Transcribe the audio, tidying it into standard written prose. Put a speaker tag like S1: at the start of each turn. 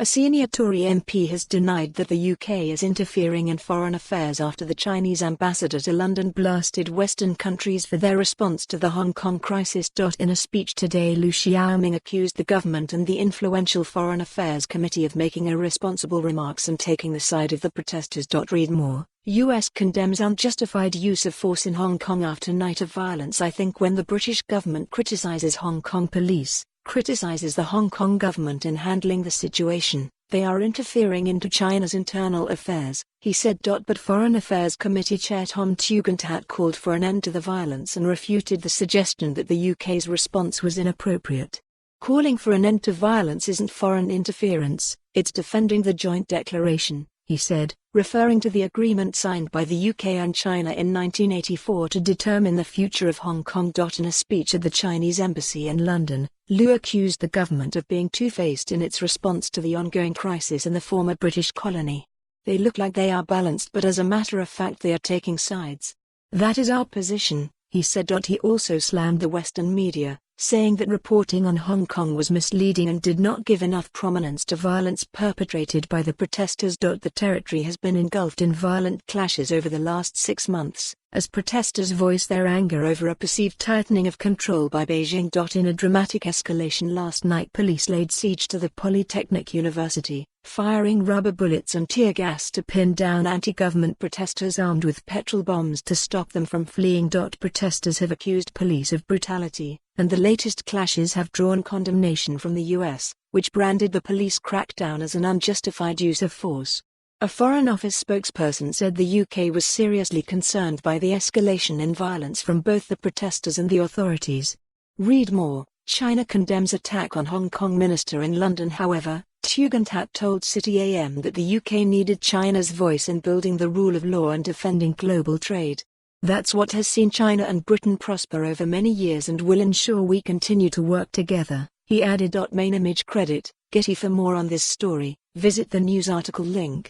S1: A senior Tory MP has denied that the UK is interfering in foreign affairs after the Chinese ambassador to London blasted Western countries for their response to the Hong Kong crisis. In a speech today, Liu Xiaoming accused the government and the influential Foreign Affairs Committee of making irresponsible remarks and taking the side of the protesters. Read more. US condemns unjustified use of force in Hong Kong after night of violence. I think when the British government criticises Hong Kong police, criticises the Hong Kong government in handling the situation, they are interfering into China's internal affairs, he said. But Foreign Affairs Committee Chair Tom Tugendhat called for an end to the violence and refuted the suggestion that the UK's response was inappropriate. Calling for an end to violence isn't foreign interference, it's defending the joint declaration, he said, referring to the agreement signed by the UK and China in 1984 to determine the future of Hong Kong. In a speech at the Chinese embassy in London, Liu accused the government of being two-faced in its response to the ongoing crisis in the former British colony. They look like they are balanced, but as a matter of fact they are taking sides. That is our position, he said. He also slammed the Western media, saying that reporting on Hong Kong was misleading and did not give enough prominence to violence perpetrated by the protesters. The territory has been engulfed in violent clashes over the last 6 months, as protesters voice their anger over a perceived tightening of control by Beijing. In a dramatic escalation last night, police laid siege to the Polytechnic University, firing rubber bullets and tear gas to pin down anti-government protesters armed with petrol bombs to stop them from fleeing. Protesters have accused police of brutality, and the latest clashes have drawn condemnation from the US, which branded the police crackdown as an unjustified use of force. A Foreign Office spokesperson said the UK was seriously concerned by the escalation in violence from both the protesters and the authorities. Read more. China condemns attack on Hong Kong minister in London. However, Tugendhat told City AM that the UK needed China's voice in building the rule of law and defending global trade. That's what has seen China and Britain prosper over many years and will ensure we continue to work together, he added. Main image credit, Getty. For more on this story, visit the news article link.